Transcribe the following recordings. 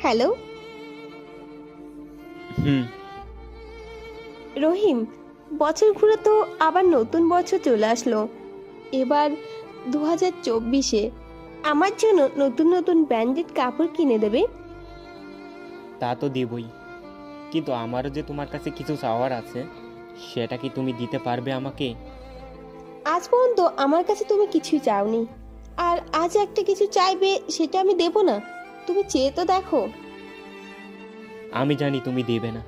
Hello হুম। রহিম, বছর ঘুরে তো আবার নতুন বছর চলে আসলো। এবার 2024-এ আমার জন্য নতুন নতুন ব্র্যান্ডেড কাপড় কিনে দেবে? তা তো দেবই, কিন্তু আমারও যে তোমার কাছে কিছু চাওয়ার আছে, সেটা কি তুমি দিতে পারবে আমাকে? আজ পর্যন্ত আমার কাছে তুমি কিছুই চাওনি, আর আজ একটা কিছু চাইবে সেটা আমি দেব না? তুমি চেয়ে তো দেখো। আমি জানি তুমি দেবে না।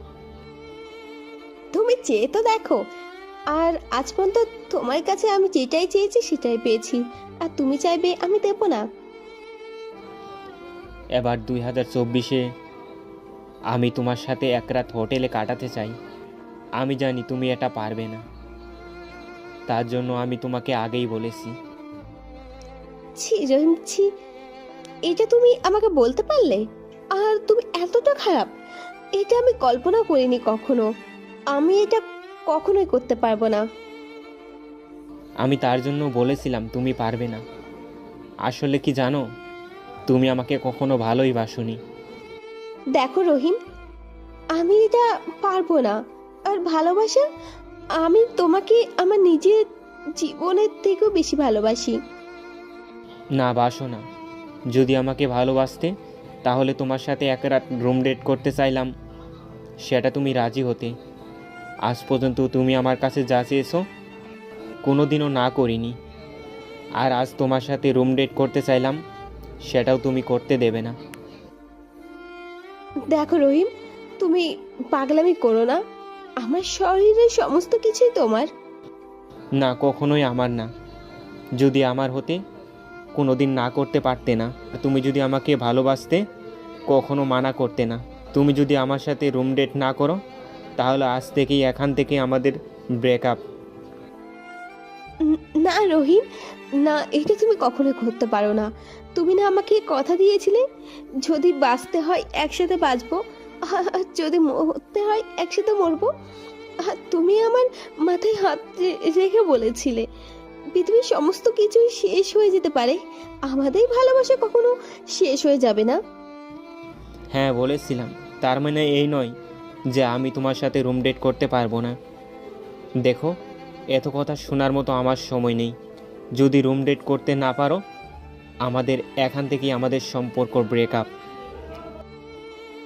তুমি চেয়ে তো দেখো। আর আজ পর্যন্ত তোমার কাছে আমি যেটাই চেয়েছি সেটাই পেয়েছি, আর তুমি চাইবে আমি দেব না? এবার 2024-এ আমি তোমার সাথে এক রাত হোটেলে কাটাতে চাই। আমি জানি তুমি এটা পারবে না, তার জন্য আমি তোমাকে আগেই বলেছি। ছি রহিম, ছি। এটা তুমি আমাকে বলতে পারলে? আর তুমি এতটা খারাপ, এটা আমি কল্পনা করিনি কখনো। আমি এটা কখনোই করতে পারবো না। আমি তার জন্য বলেছিলাম তুমি পারবে না। আসলে কি জানো, তুমি আমাকে কখনো ভালোই বাসোনি। দেখো রহিম, আমি এটা পারবো না। আর ভালোবাসা, আমি তোমাকে আমার নিজের জীবনের থেকেও বেশি ভালোবাসি। না, বাসো না। যদি আমাকে ভালোবাসতে, তাহলে তোমার সাথে এক রাত রুম ডেট করতে চাইলাম, সেটা তুমি রাজি হতে। আজ পর্যন্ত তুমি আমার কাছে যা চেয়েছো কোনো দিনও না করিনি, আর আজ তোমার সাথে রুম ডেট করতে চাইলাম, সেটাও তুমি করতে দেবে না। দেখো রহিম, তুমি পাগলামি করো না। আমার শরীরের সমস্ত কিছুই তোমার। না, কখনোই আমার না। যদি আমার হতে, কোনো দিন না করতে পারতে না। তুমি যদি আমাকে ভালোবাসতে, কখনো মানা করতে না। তুমি যদি আমার সাথে রুম ডেট না করো, তাহলে আজ থেকেই এখান থেকে আমাদের ব্রেকআপ। না রহিম, না, এটা তুমি কখনোই করতে পারো না। তুমি না আমাকে কথা দিয়েছিলে, যদি বাঁচতে হয় একসাথে বাঁচবো, আর যদি মরতে হয় একসাথে মরবো। আর তুমি আমার মাথায় হাত রেখে বলেছিলে পৃথিবীর সমস্ত কিছুই শেষ হয়ে যেতে পারে, আমাদের ভালোবাসা কখনো শেষ হয়ে যাবে না। হ্যাঁ, বলেছিলাম। তার মানে এই নয় যে আমি তোমার সাথে রুম ডেট করতে পারবো না। দেখো, এত কথা শোনার মতো আমার সময় নেই। যদি রুম ডেট করতে না পারো, আমাদের এখান থেকেই আমাদের সম্পর্ক ব্রেকআপ।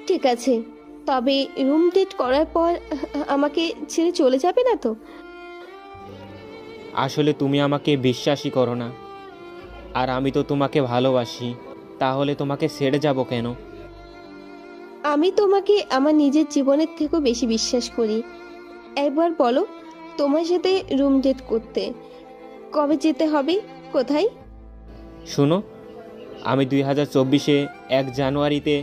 ঠিক আছে, তবে রুম ডেট করার পর আমাকে ছেড়ে চলে যাবে না তো? আসলে তুমি আমাকে বিশ্বাসই করো না, আর আমি তো তোমাকে ভালোবাসি। তাহলে তোমাকে ছেড়ে যাব কেন? আমি তোমাকে আমার নিজের জীবনের থেকেও বেশি বিশ্বাস করি। একবার বলো, তোমার সাথে রুম ডেট করতে কবে যেতে হবে, কোথায়? শুনো, আমি 2024-এ 1 জানুয়ারিতে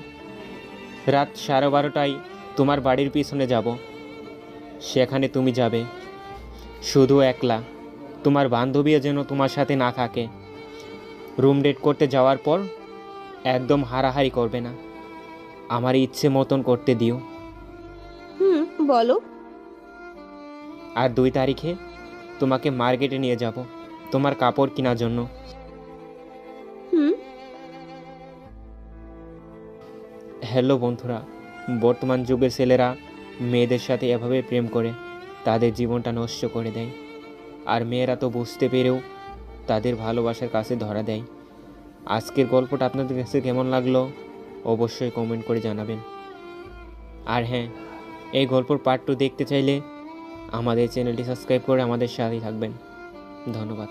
রাত 12:30টায় তোমার বাড়ির পিছনে যাব। সেখানে তুমি যাবে, শুধু একলা। তোমার বান্ধবীও যেন তোমার সাথে না থাকে। রুম ডেট করতে যাওয়ার পর একদম হারাহারি করবে না, আমার ইচ্ছে মতন করতে দিও। হুম, বলো। আর 2 তারিখে তোমাকে মার্কেটে নিয়ে যাব তোমার কাপড় কেনার জন্য। হুম। হ্যালো বন্ধুরা, বর্তমান যুগের ছেলেরা মেয়েদের সাথে এভাবে প্রেম করে তাদের জীবনটা নষ্ট করে দেয়, আর মেয়েরা তো বুঝতে পেরেও তাদের ভালোবাসার কাছে ধরা দেয়। আজকের গল্পটা আপনাদের কাছে কেমন লাগলো অবশ্যই কমেন্ট করে জানাবেন। আর হ্যাঁ, এই গল্পর পার্ট 2 দেখতে চাইলে আমাদের চ্যানেলটি সাবস্ক্রাইব করে আমাদের সাথেই থাকবেন। ধন্যবাদ।